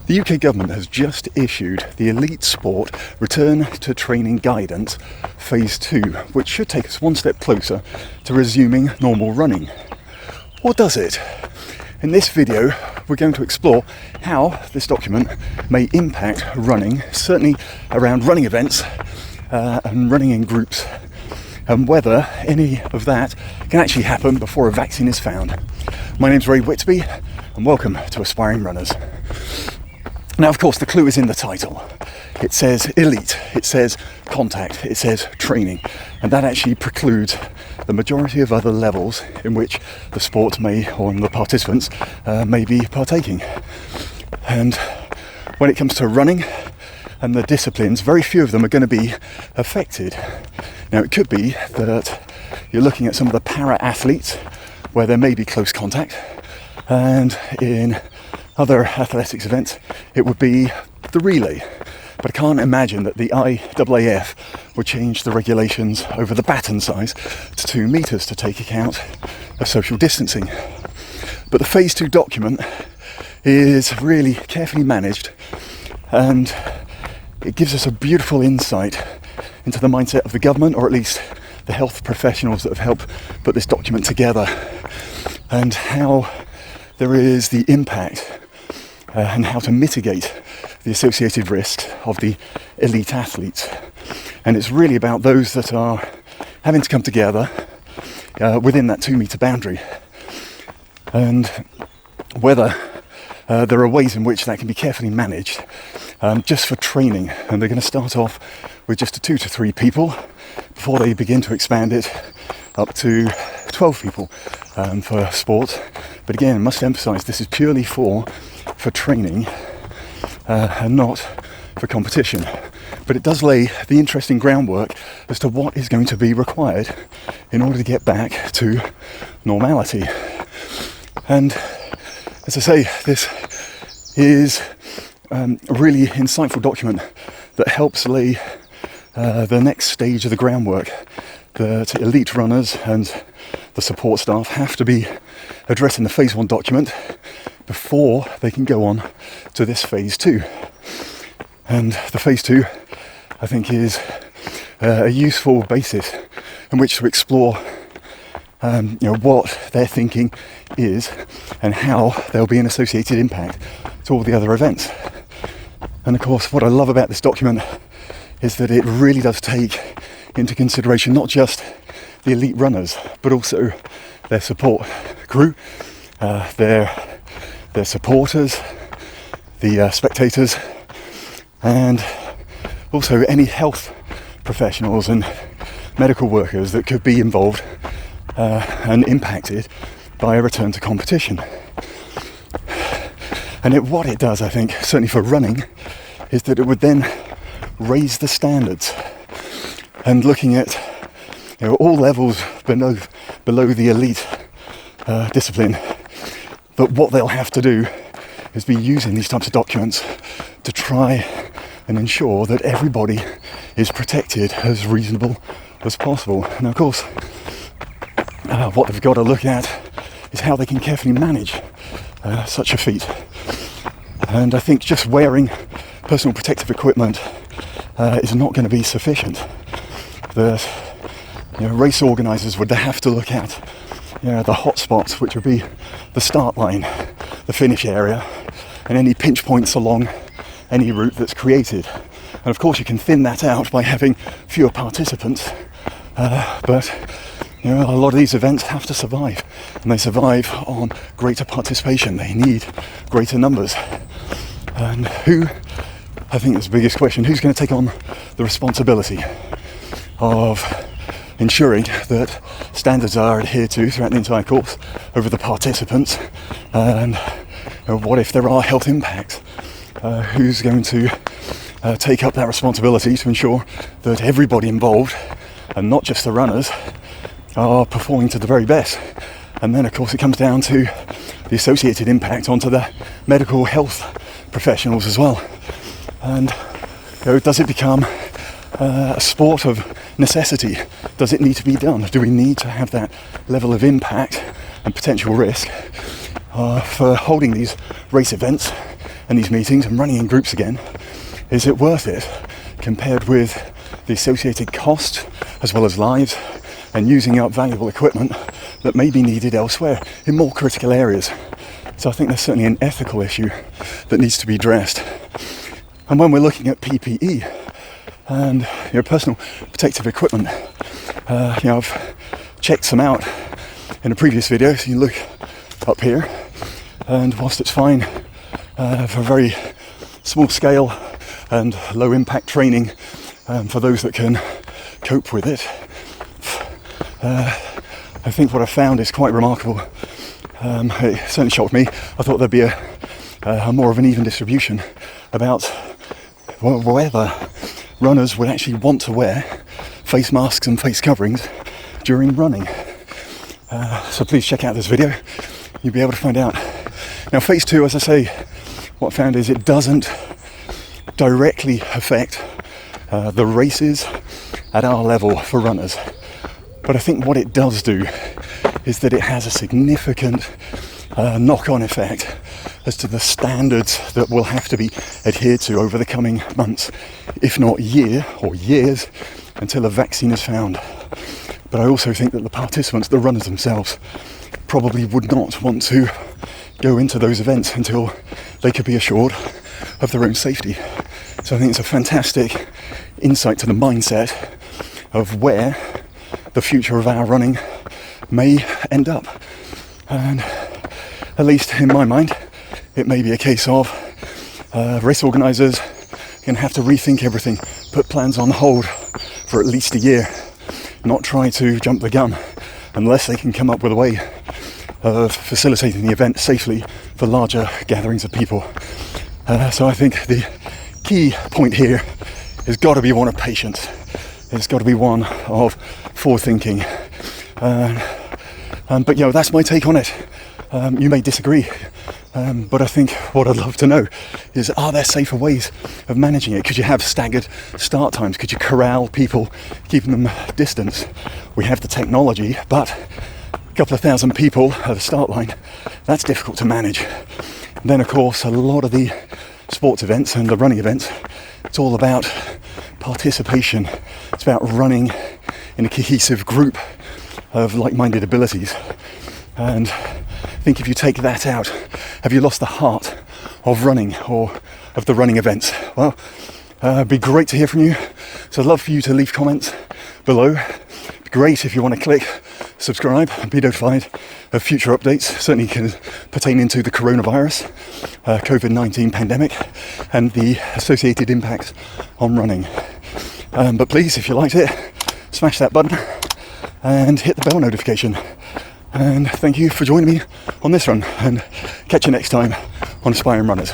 The UK government has just issued the Elite Sport Return to Training Guidance Phase 2, which should take us one step closer to resuming normal running. Or does it? In this video, we're going to explore how this document may impact running, certainly around running events and running in groups, and whether any of that can actually happen before a vaccine is found. My name's Ray Whitby, and welcome to Aspiring Runners. Now, of course, the clue is in the title. It says elite, it says contact, it says training, and that actually precludes the majority of other levels in which the sport may, or the participants may be partaking. And when it comes to running and the disciplines, very few of them are going to be affected. Now, it could be that you're looking at some of the para-athletes where there may be close contact, and in other athletics events it would be the relay. But I can't imagine that the IAAF would change the regulations over the baton size to 2 metres to take account of social distancing. But the Phase 2 document is really carefully managed, and it gives us a beautiful insight into the mindset of the government, or at least the health professionals that have helped put this document together, and how there is the impact and how to mitigate the associated risks of the elite athletes. And it's really about those that are having to come together within that 2 metre boundary, and whether there are ways in which that can be carefully managed just for training. And they're going to start off with just 2 to 3 people before they begin to expand it up to 12 people for sports. But again, I must emphasise, this is purely for training and not for competition. But it does lay the interesting groundwork as to what is going to be required in order to get back to normality. And as I say, this is a really insightful document that helps lay the next stage of the groundwork that elite runners and the support staff have to be addressing the Phase 1 document before they can go on to this Phase 2. And the Phase 2, I think, is a useful basis in which to explore what their thinking is and how there'll be an associated impact to all the other events. And of course, what I love about this document is that it really does take into consideration not just the elite runners, but also their support crew, their supporters, the spectators, and also any health professionals and medical workers that could be involved and impacted by a return to competition. And what it does, I think, certainly for running, is that it would then raise the standards, and looking at all levels below the elite discipline, that what they'll have to do is be using these types of documents to try and ensure that everybody is protected as reasonable as possible. Now, of course, what they've got to look at is how they can carefully manage such a feat. And I think just wearing personal protective equipment is not going to be sufficient. That race organisers would have to look at the hot spots, which would be the start line, the finish area, and any pinch points along any route that's created. And of course, you can thin that out by having fewer participants, but a lot of these events have to survive, and they survive on greater participation. They need greater numbers. And I think that's the biggest question, who's going to take on the responsibility of ensuring that standards are adhered to throughout the entire course over the participants? And what if there are health impacts? Who's going to take up that responsibility to ensure that everybody involved, and not just the runners, are performing to the very best? And then, of course, it comes down to the associated impact onto the medical health professionals as well. And does it become a sport of necessity? Does it need to be done? Do we need to have that level of impact and potential risk for holding these race events and these meetings and running in groups again, is it worth it compared with the associated cost as well as lives and using up valuable equipment that may be needed elsewhere in more critical areas. So I think there's certainly an ethical issue that needs to be addressed. And when we're looking at PPE and personal protective equipment, I've checked some out in a previous video. So you look up here, and whilst it's fine for very small scale and low impact training for those that can cope with it, I think what I found is quite remarkable. It certainly shocked me. I thought there'd be a more of an even distribution about whether runners would actually want to wear face masks and face coverings during running. So please check out this video. You'll be able to find out. Now, phase 2, as I say, what I found is it doesn't directly affect the races at our level for runners. But I think what it does do is that it has a significant knock-on effect as to the standards that will have to be adhered to over the coming months, if not year or years, until a vaccine is found. But I also think that the participants, the runners themselves, probably would not want to go into those events until they could be assured of their own safety. So I think it's a fantastic insight to the mindset of where the future of our running may end up. And at least in my mind, it may be a case of race organisers going to have to rethink everything, put plans on hold for at least a year, not try to jump the gun unless they can come up with a way of facilitating the event safely for larger gatherings of people. So I think the key point here has got to be one of patience. It's got to be one of forward-thinking. But that's my take on it. You may disagree, but I think what I'd love to know is, are there safer ways of managing it? Could you have staggered start times? Could you corral people, keeping them distance? We have the technology, but a couple of thousand people at the start line, that's difficult to manage. And then, of course, a lot of the sports events and the running events, it's all about participation. It's about running in a cohesive group of like-minded abilities. And I think if you take that out, have you lost the heart of running or of the running events? Well, it'd be great to hear from you. So I'd love for you to leave comments below. It'd be great if you want to click subscribe and be notified of future updates, certainly pertaining to the coronavirus, COVID-19 pandemic, and the associated impacts on running. But please, if you liked it, smash that button and hit the bell notification. And thank you for joining me on this run, and catch you next time on Aspiring Runners.